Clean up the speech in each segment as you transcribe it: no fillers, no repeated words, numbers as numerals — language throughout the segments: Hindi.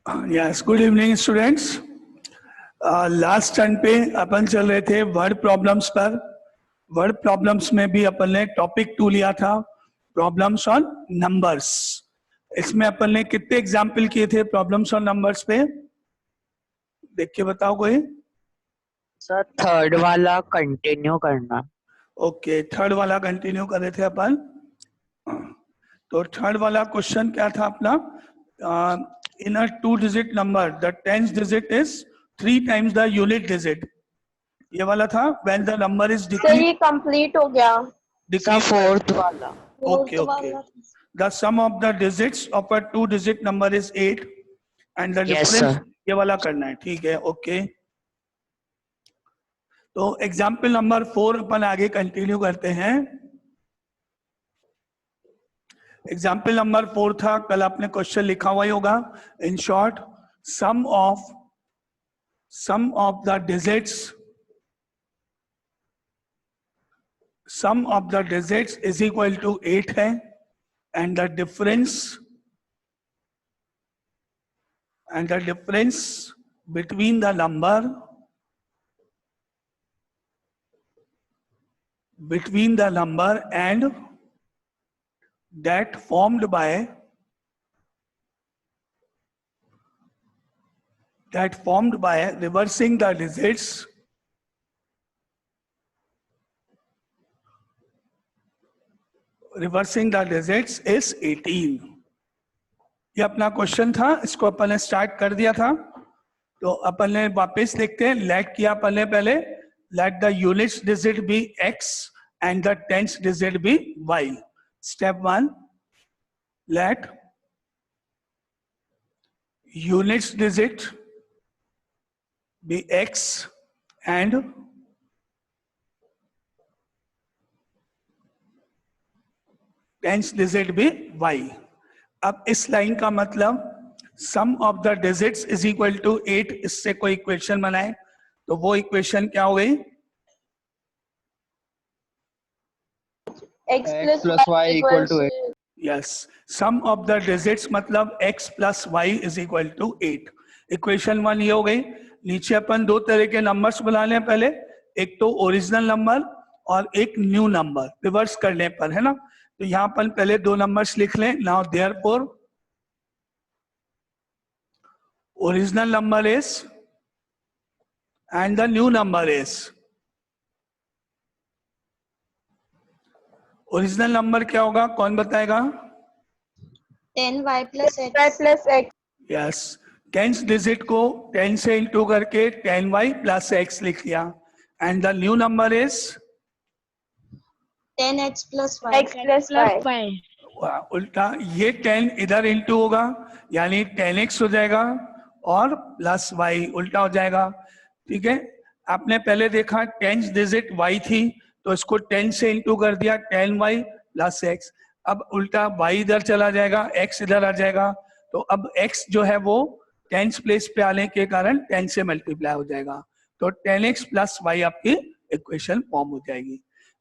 Yes, good evening students. Last turn पे अपन चल रहे थे वर्ड प्रॉब्लम्स पर। वर्ड प्रॉब्लम्स में भी अपन ने टॉपिक 2 लिया था, प्रॉब्लम्स ऑन नंबर्स। इसमें अपन ने कितने एग्जाम्पल किए थे प्रॉब्लम्स ऑन नंबर्स पे? देख के बताओ कोई। सर थर्ड वाला कंटिन्यू करना। ओके, थर्ड वाला कंटिन्यू कर रहे थे अपन। तो थर्ड वाला क्वेश्चन क्या था अपना? In a 2 digit number the 10th digit is 3 times the unit digit. ये वाला था when the number is sir ये कंप्लीट हो गया। सर फोर्थ वाला। Okay okay. The sum of the digits of a 2 digit number is 8 and the difference. ये वाला करना है, ठीक है, ओके। तो एग्जाम्पल नंबर 4 अपन आगे कंटिन्यू करते हैं। एग्जाम्पल नंबर 4 था, कल आपने क्वेश्चन लिखा हुआ ही होगा। In short, sum of the digits is equal to 8 है and the difference between the number and that formed by reversing the digits is 18। ये अपना क्वेश्चन था, इसको अपन ने स्टार्ट कर दिया था। तो अपन ने वापस देखते हैं, लेट किया अपन ने पहले, let the units digit be x and the 10th digit be y। Step 1, let units digit be x and 10th digit be y। अब इस लाइन का मतलब sum of the digits is equal to 8, इससे कोई इक्वेशन बनाए तो वो इक्वेशन क्या हो गई? x plus y equal to 8। Yes, sum of the digits मतलब x plus y is equal to 8। Equation 1 ये हो गई। नीचे अपन 2 तरह के नंबर्स बना लें पहले, एक तो ओरिजिनल नंबर और एक न्यू नंबर रिवर्स करने पर, है ना। तो यहां अपन पहले 2 नंबर्स लिख लें। Now therefore original number is and the new number is. Original number क्या होगा, कौन बताएगा? 10y plus x। Yes, 10th digit को 10 से इंटू करके 10y प्लस x लिख लिया and the new number is 10x plus y। उल्टा, ये 10 इधर इंटू होगा यानी 10x हो जाएगा और प्लस y उल्टा हो जाएगा, ठीक है। आपने पहले देखा 10th डिजिट y थी तो इसको 10 से इंटू कर दिया, 10y प्लस x। अब उल्टा y इधर चला जाएगा, x इधर आ जाएगा, तो अब x जो है वो 10th प्लेस पे आने के कारण 10 से मल्टीप्लाई हो जाएगा, तो 10x प्लस y आपकी इक्वेशन फॉर्म हो जाएगी।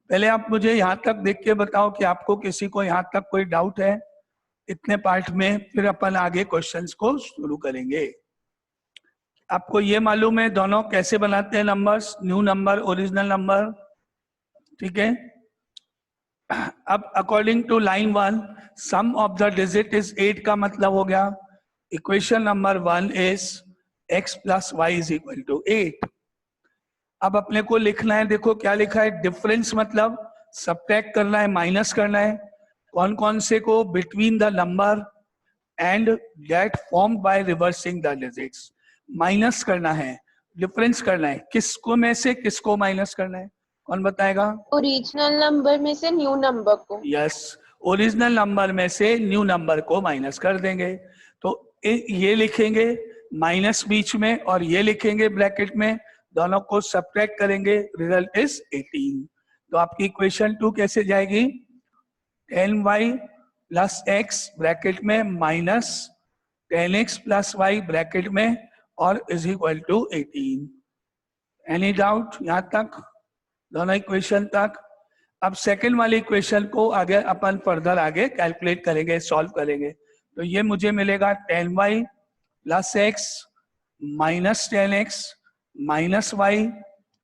पहले आप मुझे यहाँ तक देख के बताओ कि आपको किसी को यहाँ तक कोई डाउट है इतने पार्ट में, फिर अपन आगे क्वेश्चंस को शुरू करेंगे। आपको ये मालूम है दोनों कैसे बनाते हैं numbers, new number, original number, ठीक है। अब according to line 1, sum of the digit is 8 का मतलब हो गया equation number 1 is x plus y is equal to 8। अब अपने को लिखना है, देखो क्या लिखा है, डिफरेंस मतलब सब्ट्रैक्ट करना है, माइनस करना है। कौन कौन से को? Between the number and that formed by reversing the digits. Minus करना है, डिफरेंस करना है, किसको में से किसको माइनस करना है, कौन बताएगा? ओरिजिनल नंबर में से न्यू नंबर को। यस, ओरिजिनल नंबर में से न्यू नंबर को माइनस कर देंगे। तो ये लिखेंगे माइनस बीच में और ये लिखेंगे ब्रैकेट में, दोनों को सब्ट्रैक्ट करेंगे, रिजल्ट इज 18। तो आपकी इक्वेशन 2 कैसे जाएगी? 10y प्लस x ब्रैकेट में minus 10x plus y bracket में और is equal to 18। Any doubt यहाँ तक, दोनों इक्वेशन तक? अब सेकंड वाली इक्वेशन को आगे अपन फर्दर आगे कैलकुलेट करेंगे, सॉल्व करेंगे। तो ये मुझे मिलेगा 10y plus x minus 10x minus y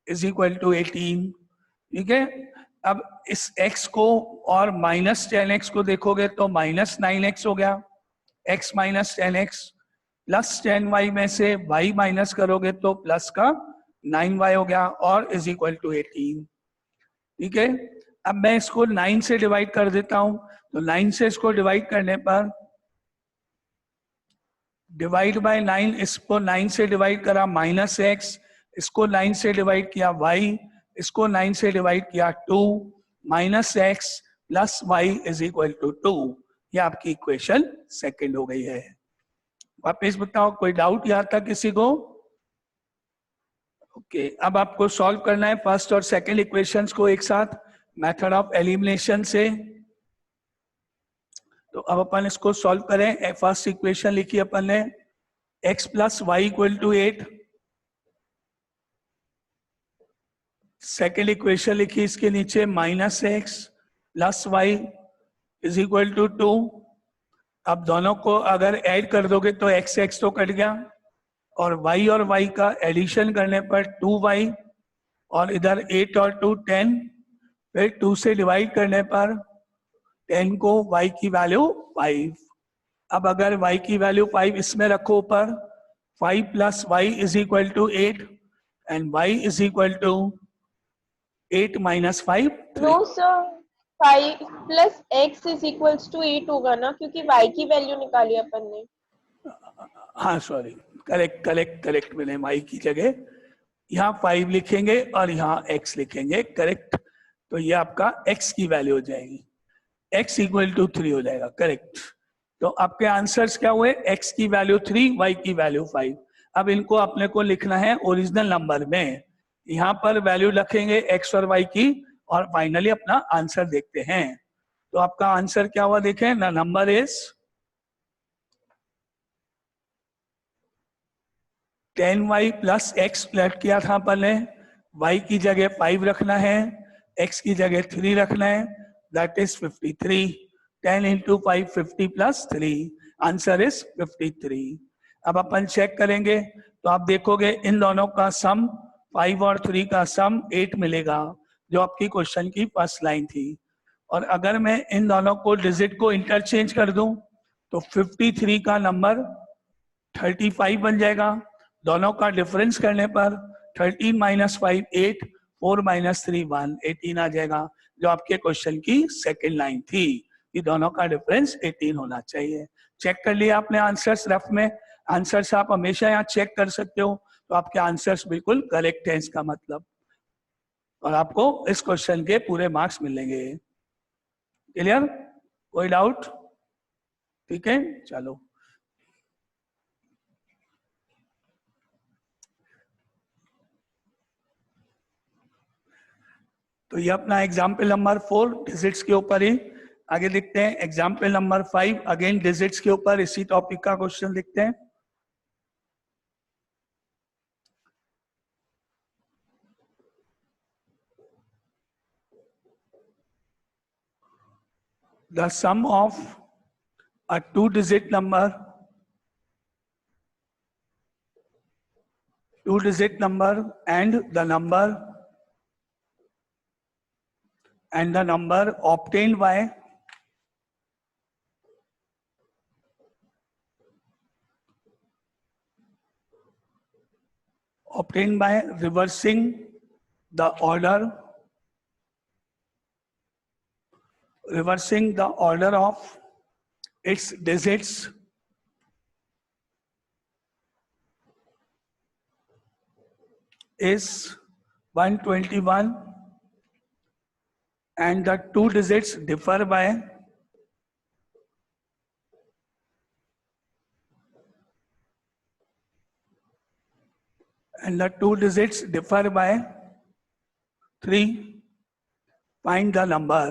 is equal to 18। ठीक है, अब इस x को और माइनस 10x को देखोगे तो माइनस 9x हो गया, x minus 10x plus 10y में से y माइनस करोगे तो प्लस का 9y हो गया और इज इक्वल टू 18। ठीक है, अब मैं इसको 9 से डिवाइड कर देता हूं, तो 9 से इसको डिवाइड करने पर डिवाइड बाय 9, इसको 9 से डिवाइड करा माइनस एक्स, इसको 9 से डिवाइड किया y, इसको 9 से डिवाइड किया 2 minus x plus y is equal to 2। ये आपकी इक्वेशन सेकंड हो गई है। वापस बताओ, कोई डाउट यहां तक किसी को? ओके, अब आपको सॉल्व करना है फर्स्ट और सेकंड इक्वेशंस को एक साथ मेथड ऑफ एलिमिनेशन से। तो अब अपन इसको सॉल्व करें। फर्स्ट इक्वेशन लिखी अपन ने x plus y equal to 8, second equation लिखी इसके नीचे minus x plus y is equal to 2। अब दोनों को अगर ऐड कर दोगे तो x x तो कट गया और y का एडिशन करने पर 2y और इधर 8 और 2 10, फिर 2 से डिवाइड करने पर 10 को y की वैल्यू 5। अब अगर y की वैल्यू 5 इसमें रखो ऊपर, 5 plus y is equal to 8 and y is equal to 8 minus 5। No sir, 5 plus x is equals to 8 होगा ना, क्योंकि y की वैल्यू निकाली अपन ने। हाँ सॉरी, करेक्ट मैंने y की जगह यहाँ 5 लिखेंगे और यहाँ x लिखेंगे, करेक्ट। तो ये आपका x की वैल्यू हो जाएगी, x इक्वल टू 3 हो जाएगा, करेक्ट। तो आपके आंसर्स क्या हुए? x की वैल्यू 3, y की वैल्यू 5। अब इनको अपने को लिखना है ओरिजिनल नंबर में, यहाँ पर वैल्यू रखेंगे x और y की और फाइनली अपना आंसर देखते हैं। तो आपका आंसर क्या हुआ देखें ना, number is 10y plus x प्लट किया था अपन ने, y की जगह 5 रखना है, x की जगह 3 रखना है, that is 53। 10 into 5 50 plus 3, answer is 53। अब अपन चेक करेंगे तो आप देखोगे इन दोनों का सम 5 और 3 का सम 8 मिलेगा, जो आपकी क्वेश्चन की फर्स्ट लाइन थी। और अगर मैं इन दोनों को डिजिट को इंटरचेंज कर दूं तो 53 का नंबर 35 बन जाएगा। दोनों का डिफरेंस करने पर 13 माइनस 5 8, 4 माइनस 3 1, 18 आ जाएगा, जो आपके क्वेश्चन की सेकेंड लाइन थी। ये दोनों का डिफरेंस 18 होना चाहिए। चेक कर लिया आपने आंसर्स रफ में। आंसर्स आप हमेशा यहाँ चेक कर सकते हो, तो आपके आंसर्स बिल्कुल करेक्ट है इसका मतलब, और आपको इस क्वेश्चन के पूरे मार्क्स मिलेंगे। क्लियर? कोई डाउट? ठीक है, चलो। तो ये अपना एग्जाम्पल नंबर 4 डिजिट्स के ऊपर ही। आगे देखते हैं एग्जाम्पल नंबर 5, अगेन डिजिट्स के ऊपर इसी टॉपिक का क्वेश्चन देखते हैं। The sum of a 2-digit number and the number obtained by reversing the order of its digits is 121 and the 2 digits differ by 3. Find the number.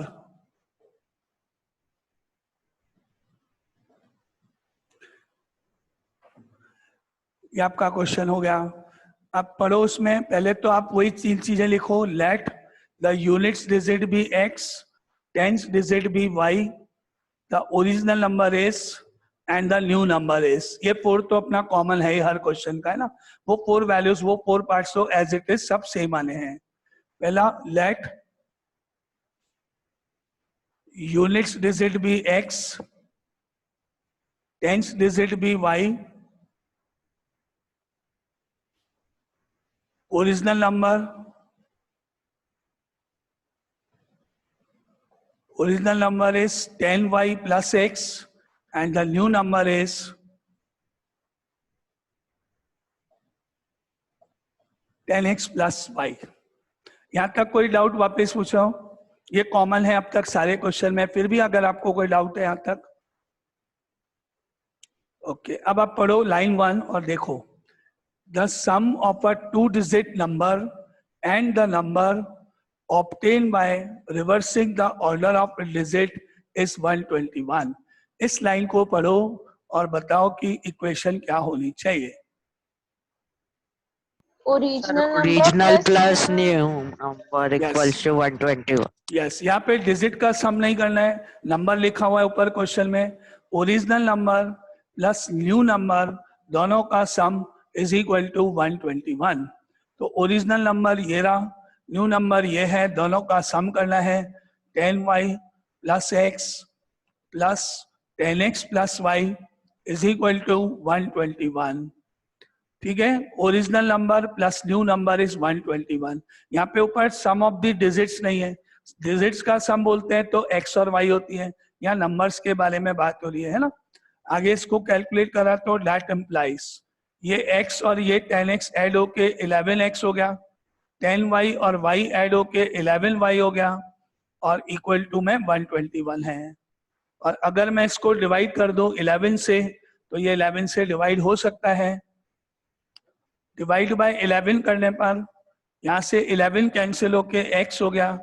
ये आपका क्वेश्चन हो गया। अब पढ़ो उसमें, पहले तो आप वही 3 चीजें लिखो। Let the units digit be x, tens digit be y, the original number is and the new number is, ये 4 तो अपना कॉमन है ही हर क्वेश्चन का, है ना। वो 4 वैल्यूज, वो 4 पार्ट्स तो एज इट इज सब सेम आने हैं। पहला, let units digit be x, tens digit be y, original number is 10y plus x and the new number is 10x plus y। यहां तक कोई डाउट वापस पूछो? ये कॉमन है अब तक सारे क्वेश्चन में, फिर भी अगर आपको कोई डाउट है यहां तक, ओके। अब आप पढ़ो लाइन 1 और देखो, the sum of a 2 digit number and the number obtained by reversing the order of a digit is 121। इस लाइन को पढ़ो और बताओ कि इक्वेशन क्या होनी चाहिए। Original plus new number Yes. Equals to 121। Yes, यहाँ पे डिजिट का सम नहीं करना है, नंबर लिखा हुआ है ऊपर क्वेश्चन में, original number plus new number दोनों का सम इज इक्वल टू 121। तो ओरिजिनल नंबर ये रहा, न्यू नंबर ये है, दोनों का सम करना है 10y plus x plus 10x plus y is equal to 121। ठीक है, original number plus new number is 121। यहाँ पे ऊपर सम ऑफ द डिजिट्स नहीं है, डिजिट्स का सम बोलते हैं तो x और y होती है, यहाँ नंबर्स के बारे में बात हो रही है ना। आगे इसको कैलकुलेट करा तो दैट इम्प्लाइज ये x और ये 10x ऐड होके 11x हो गया, 10y और y ऐड होके 11y हो गया, और इक्वल टू में 121 है। और अगर मैं इसको डिवाइड कर दूं 11 से, तो ये 11 से डिवाइड हो सकता है। डिवाइड बाय 11 करने पर यहाँ से 11 कैंसिल होके x हो गया,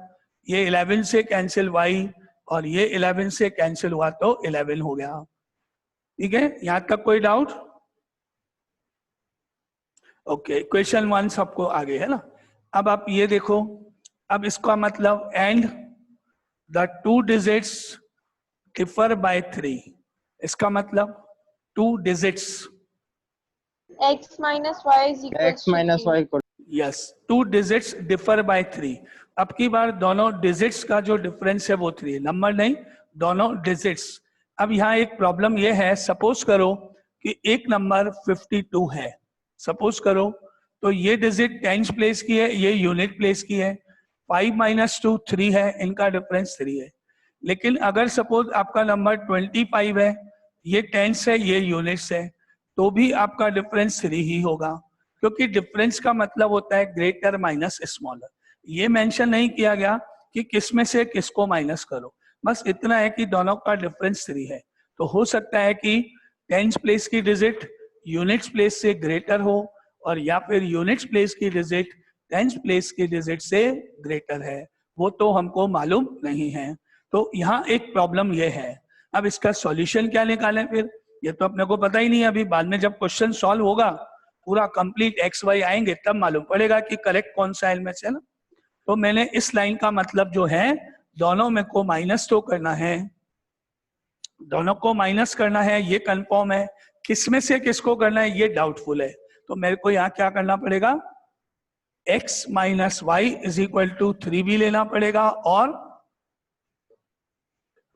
ये 11 से कैंसिल y, और ये 11 से कैंसिल हुआ तो 11 हो गया। ठीक है, यहाँ तक कोई डाउट? ओके, क्वेश्चन 1 सबको आगे है ना। अब आप ये देखो, अब इसका मतलब and the 2 digits differ by 3, इसका मतलब 2 digits x minus y is equals to 3। Yes, 2 digits differ by 3। अब की बार दोनों डिजिट्स का जो डिफरेंस है वो 3 है, नंबर नहीं, दोनों डिजिट्स। अब यहाँ एक प्रॉब्लम ये है, सपोज करो कि एक नंबर 52 है, सपोज करो, तो ये डिजिट टेंस प्लेस की है, ये यूनिट प्लेस की है, 5 माइनस 2 3 है, इनका डिफरेंस 3 है। लेकिन अगर सपोज आपका नंबर 25 है, ये टेंस है, ये यूनिट्स है, तो भी आपका डिफरेंस 3 ही होगा, क्योंकि डिफरेंस का मतलब होता है ग्रेटर माइनस स्मॉलर। ये मेंशन नहीं किया गया कि किस में से किसको माइनस करो, बस इतना है कि दोनों का डिफरेंस 3 है। तो हो सकता है कि टेंस प्लेस की डिजिट यूनिट्स प्लेस से ग्रेटर हो, और या फिर यूनिट्स प्लेस की डिजिट टेंस प्लेस की डिजिट से ग्रेटर है, वो तो हमको मालूम नहीं है। तो यहाँ एक प्रॉब्लम ये है। अब इसका सॉल्यूशन क्या निकालें फिर, ये तो अपने को पता ही नहीं है। अभी बाद में जब क्वेश्चन सॉल्व होगा, पूरा कंप्लीट एक्स वाई आएंगे, तब मालूम पड़ेगा कि करेक्ट कौन सा है इनमें से ना। तो मैंने इस लाइन का मतलब जो है, दोनों में को माइनस तो करना है, दोनों को माइनस करना है, ये कंफर्म है। किसमें से किसको करना है ये डाउटफुल है। तो मेरे को यहाँ क्या करना पड़ेगा, x minus y is equal to 3 भी लेना पड़ेगा, और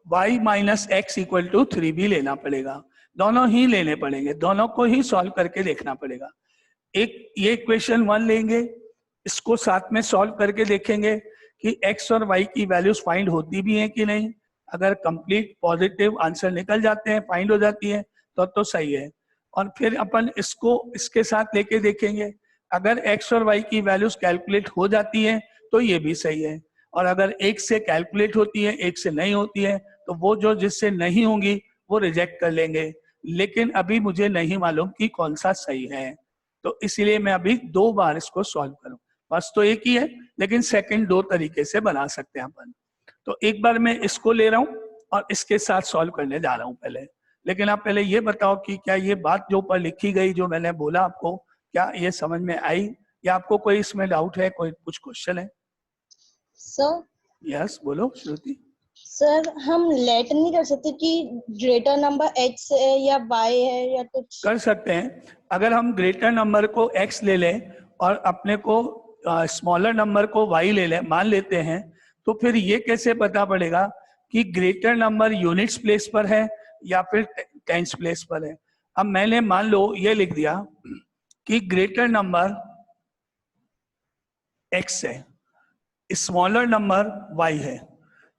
y minus x equal to 3 भी लेना पड़ेगा। दोनों ही लेने पड़ेंगे, दोनों को ही सॉल्व करके देखना पड़ेगा। एक ये इक्वेशन 1 लेंगे, इसको साथ में सॉल्व करके देखेंगे कि x और y की वैल्यूज फाइंड होती भी हैं कि नहीं। अगर कंप्लीट पॉजिटिव आंसर निकल जाते हैं, फाइंड हो जाती है, तो सही है। और फिर अपन इसको इसके साथ लेके देखेंगे, अगर x और y की वैल्यूज कैलकुलेट हो जाती है तो ये भी सही है, और अगर एक से कैलकुलेट होती है, एक से नहीं होती है, तो वो जो जिससे नहीं होंगी वो रिजेक्ट कर लेंगे। लेकिन अभी मुझे नहीं मालूम कि कौन सा सही है, तो इसलिए मैं अभी 2 बार इसको सॉल्व करूं। बस तो एक ही है, लेकिन सेकंड 2 तरीके से बना सकते हैं अपन। तो एक बार मैं इसको ले रहा हूं और इसके साथ सॉल्व करने जा रहा हूं पहले। लेकिन आप पहले ये बताओ कि क्या ये बात जो ऊपर लिखी गई, जो मैंने बोला आपको, क्या ये समझ में आई, या आपको कोई इसमें डाउट है, कोई कुछ क्वेश्चन है? सर यस बोलो श्रुति। सर हम लेट नहीं कर सकते कि ग्रेटर नंबर x है या y है या कुछ? कर सकते हैं। अगर हम ग्रेटर नंबर को x ले लें और अपने को स्मॉलर नंबर को y ले लें, मान लेते हैं, तो फिर ये कैसे पता पड़ेगा कि ग्रेटर नंबर यूनिट्स प्लेस पर है या फिर टेंस प्लेस पर है? अब मैंने मान लो ये लिख दिया कि ग्रेटर नंबर x है, स्मॉलर नंबर y है,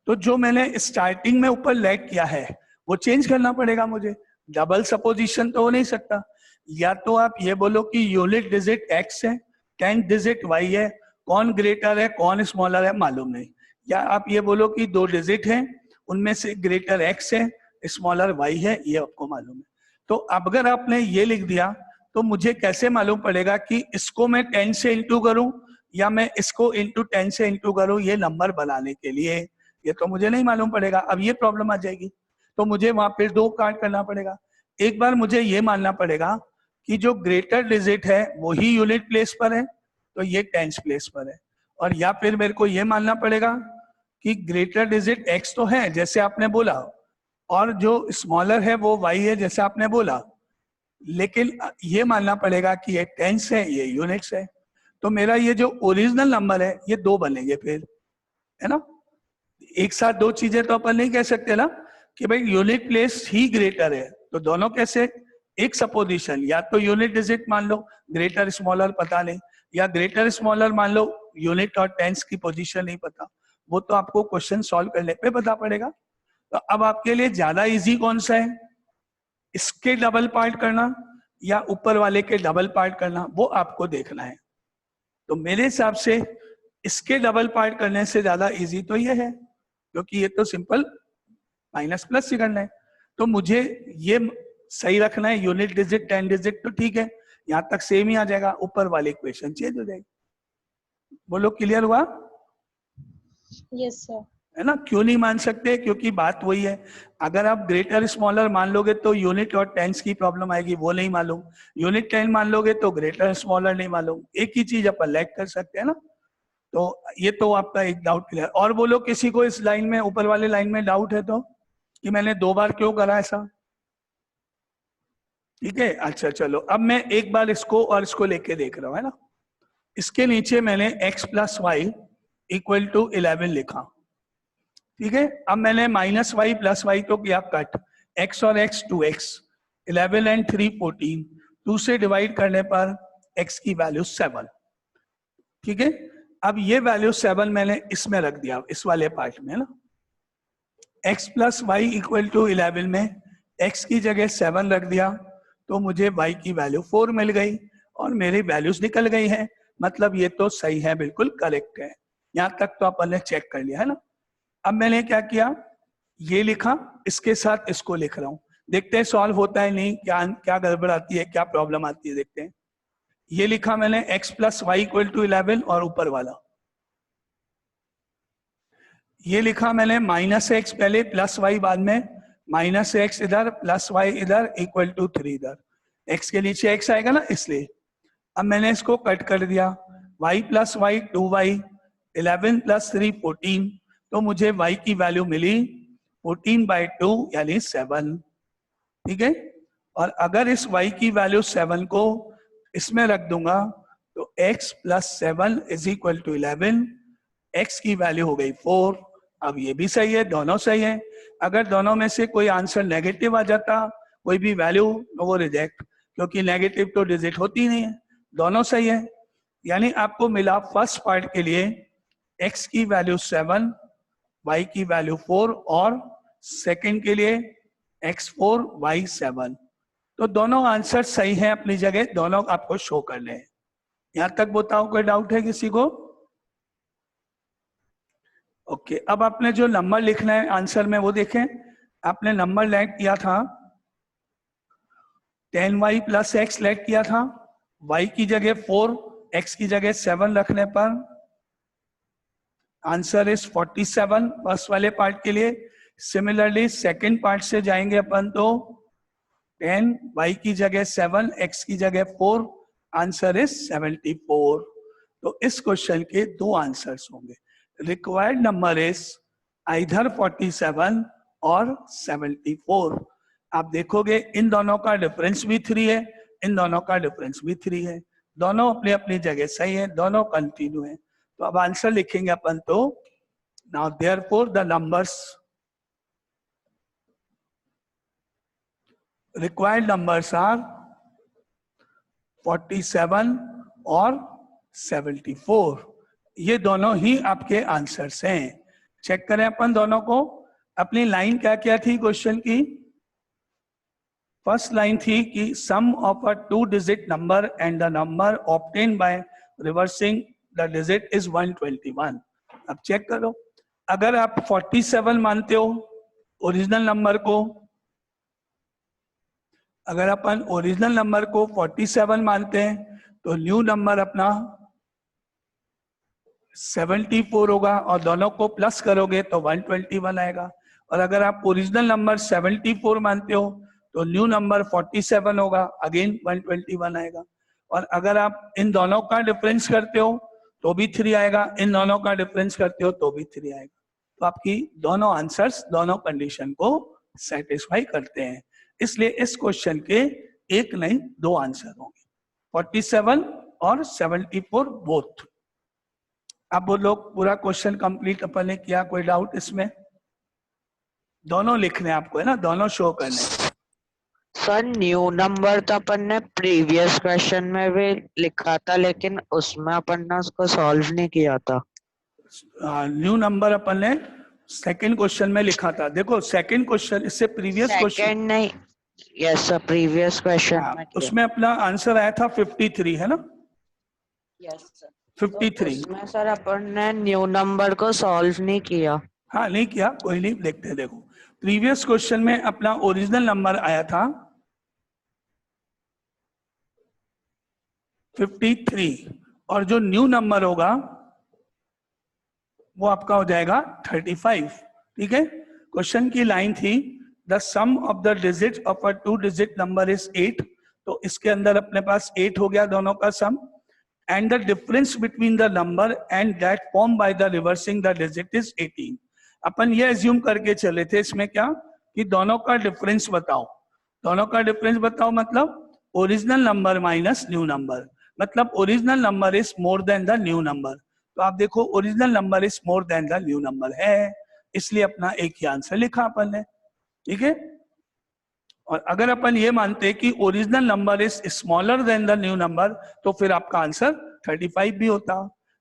तो जो मैंने स्टार्टिंग में ऊपर लेट किया है वो चेंज करना पड़ेगा मुझे। डबल सपोजिशन तो हो नहीं सकता। या तो आप ये बोलो कि यूनिट डिजिट x है, टेंथ डिजिट y है, कौन ग्रेटर है कौन स्मॉलर है मालूम नहीं। या आप ये बोलो कि दो डिजिट हैं, उनमें से ग्रेटर x है स्मॉलर y है, ये आपको मालूम है। तो अब अगर आपने ये लिख दिया तो मुझे कैसे मालूम पड़ेगा कि इसको मैं 10 से इंटू करूं या मैं इसको इंटू 10 से इंटू करूं ये नंबर बनाने के लिए? ये तो मुझे नहीं मालूम पड़ेगा। अब ये प्रॉब्लम आ जाएगी, तो मुझे वहां पे दो काट करना पड़ेगा। एक बार मुझे ये मानना पड़ेगा कि जो ग्रेटर डिजिट है वही यूनिट प्लेस पर है, तो ये टेंस प्लेस पर है। और या फिर मेरे को ये मानना पड़ेगा कि ग्रेटर डिजिट x तो है जैसे आपने बोला, और जो स्मॉलर है वो y है जैसे आपने बोला, लेकिन ये मानना पड़ेगा कि ये टेंस है ये यूनिट्स है। तो मेरा ये जो ओरिजिनल नंबर है ये दो बनेंगे फिर, है ना। एक साथ दो चीजें तो अपन नहीं कह सकते ना कि भाई यूनिट प्लेस ही ग्रेटर है, तो दोनों कैसे? एक सपोजिशन, या तो यूनिट डिजिट मान लो, ग्रेटर स्मॉलर पता नहीं, या ग्रेटर स्मॉलर मान लो, यूनिट और टेंस की पोजीशन नहीं पता। वो तो आपको क्वेश्चन सॉल्व करने पे पता पड़ेगा। तो अब आपके लिए ज्यादा इजी कौन सा है, इसके डबल पार्ट करना या ऊपर वाले के डबल पार्ट करना, वो आपको देखना है। तो मेरे हिसाब से इसके डबल पार्ट करने से ज्यादा इजी तो ये है, क्योंकि ये तो सिंपल माइनस प्लस ही करना है। तो मुझे ये सही रखना है, यूनिट डिजिट 10 डिजिट तो ठीक है, यहां तक सेम ही आ जाएगा, ऊपर वाली इक्वेशन चेंज हो जाएगी। बोलो क्लियर हुआ? Yes sir. है ना। क्यों नहीं मान सकते? क्योंकि बात वही है, अगर आप ग्रेटर स्मॉलर मान लोगे तो यूनिट और टेंस की प्रॉब्लम आएगी, वो नहीं मालूम। यूनिट 10 मान लोगे तो ग्रेटर स्मॉलर नहीं मालूम। एक ही चीज अपन लैग कर सकते हैं ना। तो ये तो आपका एक डाउट क्लियर। और बोलो किसी को इस लाइन में, ऊपर वाले लाइन में डाउट है तो, कि मैंने दो बार क्यों करा ऐसा? ठीक है, अच्छा चलो, अब मैं एक बार इसको और इसको लेके देख रहा हूं, है ना। इसके नीचे मैंने x plus y equal to 11 लिखा, ठीक है। अब मैंने माइनस वाई प्लस वाई तो किया कट, x और x 2x, 11 एंड 3 14, 2 से डिवाइड करने पर x की वैल्यू 7, ठीक है। अब ये वैल्यू 7 मैंने इसमें रख दिया, इस वाले पार्ट में, ना। x plus y equal to 11 में x की जगह 7 रख दिया, तो मुझे y की वैल्यू 4 मिल गई और मेरी वैल्यूज निकल गई हैं। मतलब ये तो सही है, बिल्कुल करेक्ट है। यहां तक तो अपन ने चेक कर लिया, है ना। अब मैंने क्या किया, ये लिखा, इसके साथ इसको लिख रहा हूं, देखते हैं सॉल्व होता है नहीं, क्या गड़बड़ आती है, क्या प्रॉब्लम आती है, देखते हैं। ये लिखा मैंने x plus y equal to 11 और ऊपर वाला ये लिखा मैंने माइनस एक्स पहले प्लस वाई बाद में, माइनस एक्स इधर प्लस वाई इधर इक्वल टू 3 इधर, x के नीचे x आएगा ना इसलिए। अब मैंने इसको कट कर दिया, y plus Y 2y, 11 plus 3 14, तो मुझे y की वैल्यू मिली 14/2 यानी 7, ठीक है। और अगर इस y की वैल्यू 7 को इसमें रख दूंगा तो x plus 7 is equal to 11, x की वैल्यू हो गई 4। अब ये भी सही है, दोनों सही है। अगर दोनों में से कोई आंसर नेगेटिव आ जाता, कोई भी वैल्यू, तो वो रिजेक्ट, क्योंकि नेगेटिव तो डिजिट होती नहीं है। दोनों सही है, यानी आपको मिला फर्स्ट पार्ट के लिए x की वैल्यू 7, y की वैल्यू 4, और सेकंड के लिए x 4 y 7। तो दोनों आंसर सही हैं अपनी जगह, दोनों आपको शो करने हैं। यहां तक बताओ, कोई डाउट है किसी को? ओके, अब आपने जो नंबर लिखना है आंसर में वो देखें। आपने नंबर लेट किया था 10y प्लस एक्स लेट किया था, y की जगह 4, x की जगह 7 रखने पर आंसर इज 47 फर्स्ट वाले पार्ट के लिए। सिमिलरली सेकंड पार्ट से जाएंगे अपन तो 10, y की जगह 7, x की जगह 4, आंसर इज 74। तो इस क्वेश्चन के दो आंसर्स होंगे। रिक्वायर्ड नंबर इज आइधर 47 और 74। आप देखोगे इन दोनों का डिफरेंस भी 3 है, इन दोनों का डिफरेंस भी 3 है, दोनों अपनी अपनी जगह सही है, दोनों कंटिन्यू है। तो अब आंसर लिखेंगे अपन तो, now therefore the numbers, required numbers are 47 और 74। ये दोनों ही आपके आंसर्स हैं। चेक करें अपन दोनों को। अपनी लाइन क्या क्या थी क्वेश्चन की? फर्स्ट लाइन थी कि sum of a 2 digit number and the number obtain by reversing the digit is 121। अब चेक करो, अगर आप 47 मानते हो ओरिजिनल नंबर को, अगर अपन ओरिजिनल नंबर को 47 मानते हैं तो न्यू नंबर अपना 74 होगा और दोनों को प्लस करोगे तो 121 आएगा। और अगर आप ओरिजिनल नंबर 74 मानते हो तो न्यू नंबर 47 होगा, अगेन 121 आएगा। और अगर आप इन दोनों का डिफरेंस करते हो तो भी 3 आएगा, इन दोनों का डिफरेंस करते हो तो भी 3 आएगा। तो आपकी दोनों आंसर्स दोनों कंडीशन को सेटिस्फाई करते हैं। इसलिए इस क्वेश्चन के एक नहीं 2 आंसर होंगे, 47 और 74 बोथ। अब वो लोग पूरा क्वेश्चन कंप्लीट अपन ने किया, कोई डाउट इसमें? दोनों लिखने आपको है ना, दोनों शो करने। सर न्यू नंबर तो अपन ने प्रीवियस क्वेश्चन में भी लिखा था, लेकिन उसमें अपन ने उसको सॉल्व नहीं किया था। न्यू नंबर अपन ने सेकंड क्वेश्चन में लिखा था। देखो सेकंड क्वेश्चन, इससे प्रीवियस क्वेश्चन, सेकंड नहीं, यस सर, प्रीवियस क्वेश्चन में किया। उसमें अपना आंसर आया था 53 है ना? Yes sir. 53। उसमें सर अपन ने न्यू नंबर को सॉल्व नहीं किया। हाँ नहीं किया, कोई नहीं, देखते। देखो प्रीवियस क्वेश्चन में अपना ओरिजिनल नंबर आया था 53 और जो न्यू नंबर होगा वो आपका हो जाएगा 35। ठीक है, क्वेश्चन की लाइन थी the sum of the digit of a 2 digit number is 8। तो इसके अंदर अपने पास 8 हो गया दोनों का sum, and the difference between the number and that form by the reversing the digit is 18। अपन ये एज्यूम करके चले थे इसमें क्या कि दोनों का डिफरेंस बताओ, दोनों का डिफरेंस बताओ मतलब original number minus new number, मतलब original number is more than the new number. तो आप देखो original number is more than the new number है, इसलिए अपना एक ही आंसर लिखा अपन ने। ठीक है, और अगर अपन ये मानते कि original number is smaller than the new number तो फिर आपका आंसर 35 भी होता।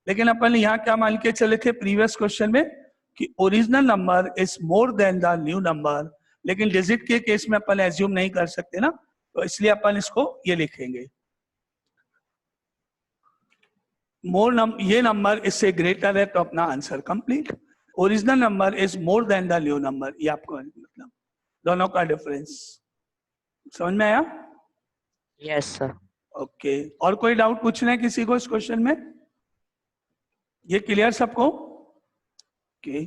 लेकिन अपन यहाँ क्या मान के चले थे प्रीवियस क्वेश्चन में कि original number is more than the new number, लेकिन डिजिट के केस में अपन एज्यूम नहीं कर सकते ना, तो इसलिए अपन इसको ये लिखेंगे मोर ये नंबर इससे ग्रेटर है, तो अपना answer complete. Original number is more than the new number, ये आपको मतलब दोनों का डिफरेंस समझ में आया? Yes sir. ओके, और कोई डाउट पूछना है किसी को इस क्वेश्चन में? ये क्लियर सबको? ओके,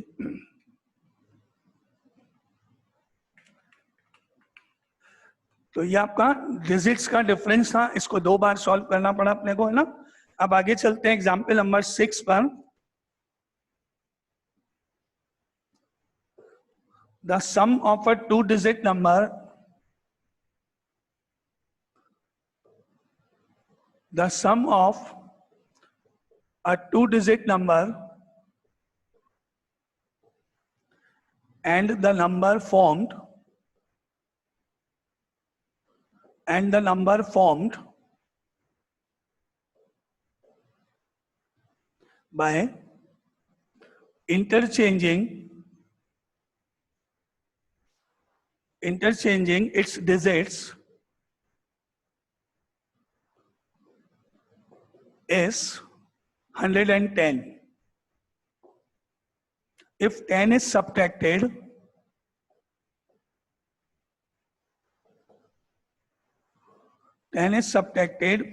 तो ये आपका डिजिट्स का डिफरेंस था, इसको 2 बार सॉल्व करना पड़ा अपने को, है ना? अब आगे चलते हैं एग्जाम्पल नंबर 6 पर। The sum of a 2 digit number, the sum of a 2 digit number and the number formed by interchanging its digits is 110. If 10 is subtracted,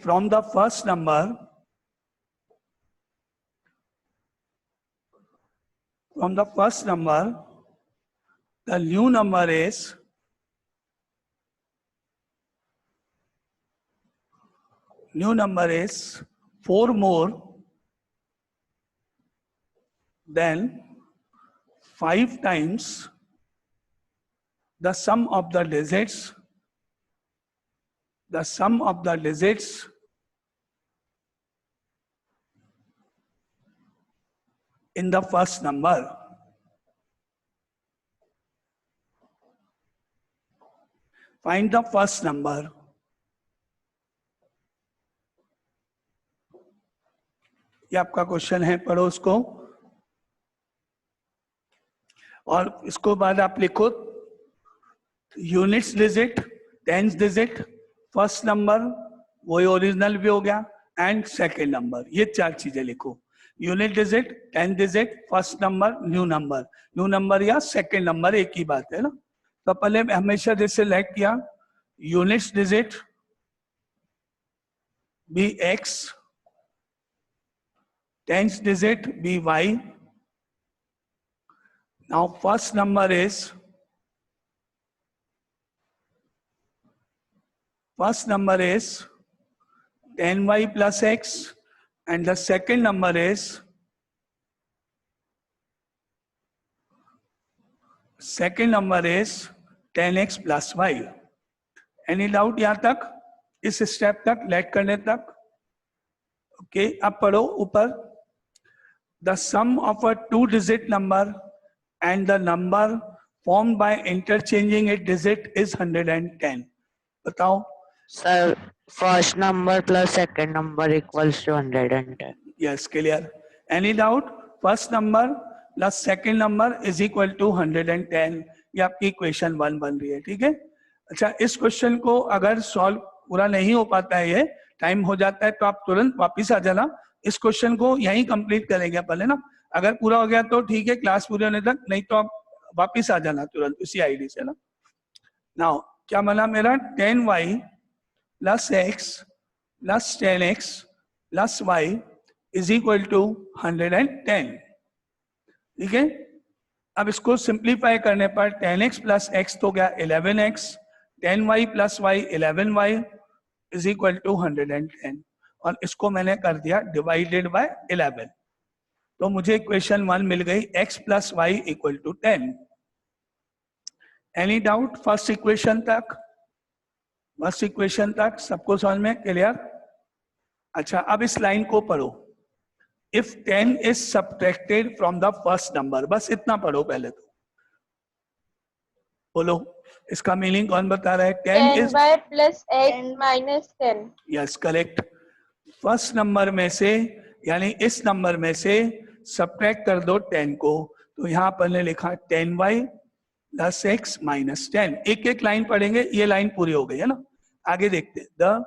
from the first number, the new number is 4 more than 5 times the sum of the digits, in the first number. Find the first number. ये आपका क्वेश्चन है, पढ़ो उसको और इसको बाद आप लिखो units digit, tens digit, first number वही ओरिजिनल भी हो गया, एंड सेकेंड नंबर, ये 4 चीजें लिखो। Unit digit, tens digit, first number, new number या सेकेंड नंबर एक ही बात है ना। तो पहले हमेशा जैसे लाइक किया, units digit be x, tens digit be y. Now first number is First number is 10y plus x, and the second number is 10x plus y. Any doubt यहाँ तक, इस स्टेप तक, लेट करने तक? ओके, अब पढ़ो ऊपर, the sum of a 2-digit number and the number formed by interchanging a digit is 110. बताओ। Sir, first number plus second number equals to 110. Yes, clear. Any doubt? First number plus second number is equal to 110. ये आपकी इक्वेशन 1 बन रही है, ठीक है। अच्छा, इस क्वेश्चन को अगर सॉल्व पूरा नहीं हो पाता है, ये टाइम हो जाता है, तो आप तुरंत वापिस आ जाना। इस क्वेश्चन को यहीं कंप्लीट करेंगे पहले ना, अगर पूरा हो गया तो ठीक है, क्लास पूरे होने तक, नहीं तो आप वापिस आ जाना तुरंत उसी आईडी से ना। नाउ क्या बना मेरा, 10y plus x plus 10x plus y is equal to 110, ठीक है। अब इसको सिंप्लीफाई करने पर 10x plus x तो गया 11x, 10y plus y 11y is equal to 110, और इसको मैंने कर दिया डिवाइडेड बाय 11, तो मुझे इक्वेशन 1 मिल गई, x plus y equal to 10. Any doubt first equation तक? फर्स्ट इक्वेशन तक सबको समझ में क्लियर? अच्छा, अब इस लाइन को पढ़ो, if 10 is subtracted from the first number, बस इतना पढ़ो पहले तो। बोलो इसका मीनिंग कौन बता रहा है? 10 is by plus x minus 10. Yes correct. First number में से यानी इस नंबर में से सब्ट्रैक्ट कर दो 10 को, तो यहां पर ने लिखा 10y प्लस x माइनस 10। एक एक लाइन पढ़ेंगे, ये लाइन पूरी हो गई है ना। आगे देखते, द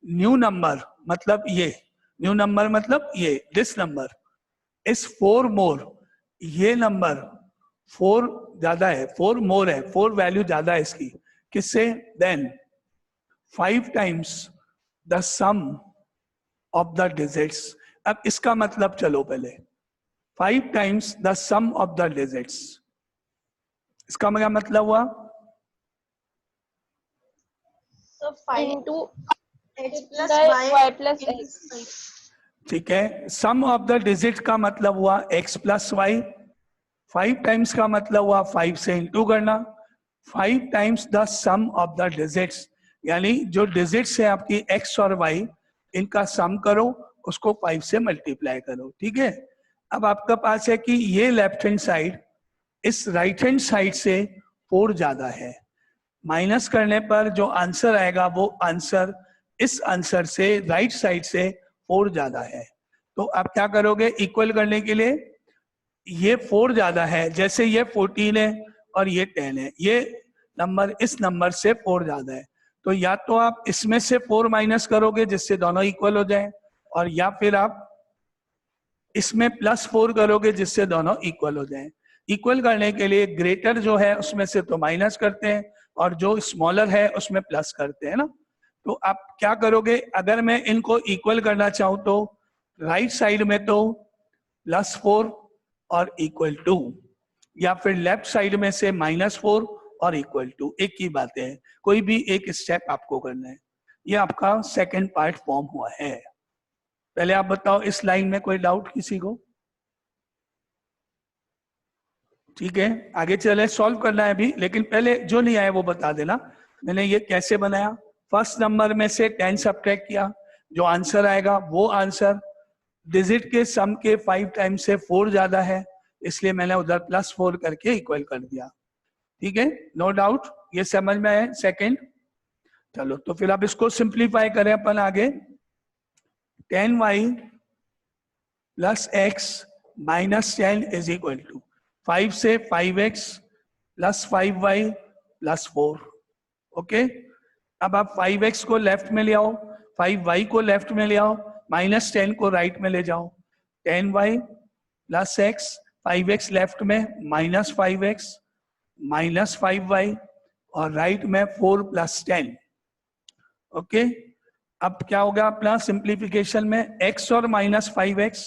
न्यू नंबर मतलब ये, न्यू नंबर मतलब ये, दिस नंबर इज 4 मोर, ये नंबर 4 ज्यादा है, 4 मोर है, 4 वैल्यू ज्यादा है इसकी, किससे? Then 5 times the sum of the digits. अब इसका मतलब चलो पहले, 5 times the sum of the digits, इसका क्या मतलब हुआ? So 5 into x plus y plus x. ठीक है, सम ऑफ द डिजिट का मतलब हुआ x प्लस वाई, 5 टाइम्स का मतलब हुआ 5 से इंटू करना, 5 times the sum of the digits, यानी जो डिजिट्स है आपकी x और y, इनका सम करो, उसको 5 से मल्टीप्लाई करो, ठीक है। अब आपका पास है कि ये लेफ्ट हैंड साइड इस राइट हैंड साइड से 4 ज्यादा है, माइनस करने पर जो आंसर आएगा वो आंसर इस आंसर से राइट साइड से 4 ज्यादा है। तो आप क्या करोगे इक्वल करने के लिए, ये 4 ज्यादा है, जैसे ये 14 है और ये 10 है, ये नंबर इस नंबर से 4 ज्यादा है, तो या तो आप इसमें से 4 माइनस करोगे जिससे दोनों इक्वल हो जाए, और या फिर आप इसमें +4 करोगे जिससे दोनों इक्वल हो जाए। इक्वल करने के लिए ग्रेटर जो है उसमें से तो माइनस करते हैं और जो स्मॉलर है उसमें प्लस करते हैं ना। तो आप क्या करोगे, अगर मैं इनको इक्वल करना चाहूं तो राइट साइड में तो +4 और इक्वल टू, या फिर लेफ्ट साइड में से -4 और इक्वल टू, एक ही बात है, कोई भी एक स्टेप आपको करना है। ये आपका सेकंड पार्ट फॉर्म हुआ है। पहले आप बताओ इस लाइन में कोई डाउट किसी को? ठीक है, आगे चले, सॉल्व करना है अभी, लेकिन पहले जो नहीं आया वो बता देना। मैंने ये कैसे बनाया, फर्स्ट नंबर में से 10 सब्ट्रैक्ट किया, जो आंसर आएगा वो आंसर, डिजिट के सम के 5 टाइम्स से 4 ज्यादा है, इसलिए मैंने उधर +4 करके इक्वल कर दिया। ठीक है, नो डाउट, ये समझ में है। सेकंड, चलो तो फिर अब इसको सिंप्लीफाई करें अपन आगे। 10y plus x minus 10 is equal to 5 से 5x plus 5y plus 4। Okay, अब आप 5x को लेफ्ट में ले आओ, 5y को लेफ्ट में ले आओ, माइनस 10 को राइट में ले जाओ। 10y plus x, 5x left में, माइनस 5x माइनस 5y, और राइट में 4 प्लस 10। ओके, अब क्या होगा अपना सिंप्लीफिकेशन में, x और minus 5x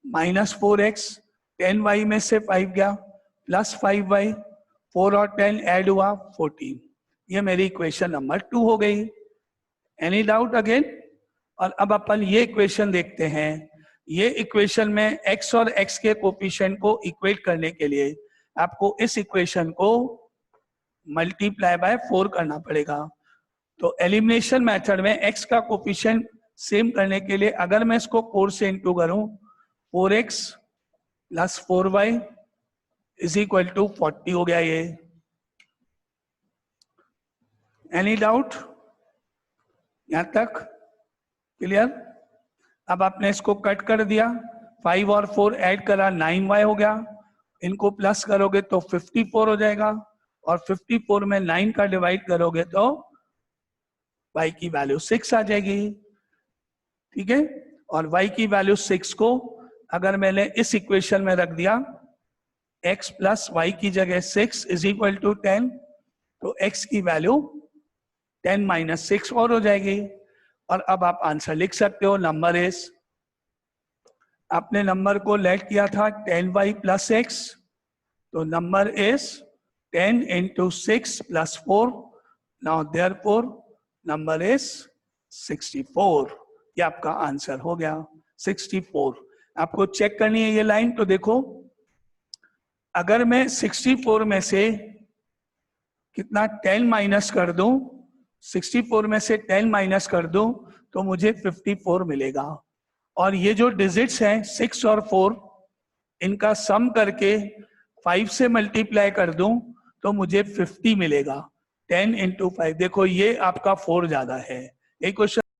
minus 4x, 10y में से 5 गया प्लस 5y, 4 और 10 ऐड हुआ 14। ये मेरी इक्वेशन नंबर 2 हो गई। Any doubt again? और अब अपन ये इक्वेशन देखते हैं। ये इक्वेशन में x और x के कोफिशिएंट को इक्वेट करने के लिए आपको इस इक्वेशन को मल्टीप्लाई बाय 4 करना पड़ेगा। तो एलिमिनेशन मेथड में x का कोफिशिएंट सेम करने के लिए अगर मैं इसको 4 से इंटू करूं, 4x plus 4y is equal to 40 हो गया ये। एनी डाउट यहां तक? क्लियर? अब आपने इसको कट कर दिया, 5 और 4 ऐड करा, 9y हो गया, इनको प्लस करोगे तो 54 हो जाएगा, और 54 में 9 का डिवाइड करोगे तो y की वैल्यू 6 आ जाएगी। ठीक है, और y की वैल्यू 6 को अगर मैंने इस इक्वेशन में रख दिया, x प्लस वाई की जगह 6 इज इक्वल टू 10, तो x की वैल्यू 10 माइनस 6 और हो जाएगी। और अब आप आंसर लिख सकते हो, नंबर इज, आपने नंबर को लेट किया था 10y प्लस x, तो number is 10 into 6 plus 4, now therefore number is 64। ये आपका आंसर हो गया 64। आपको चेक करनी है ये लाइन, तो देखो अगर मैं 64 में से कितना 10 माइनस कर दूं, 64 में से 10 माइनस कर दूं तो मुझे 54 मिलेगा। और ये जो डिजिट्स हैं 6 और 4, इनका सम करके 5 से मल्टीप्लाई कर दूं तो मुझे 50 मिलेगा। 10 इंटू 5, देखो ये आपका 4 ज्यादा है। एक क्वेश्चन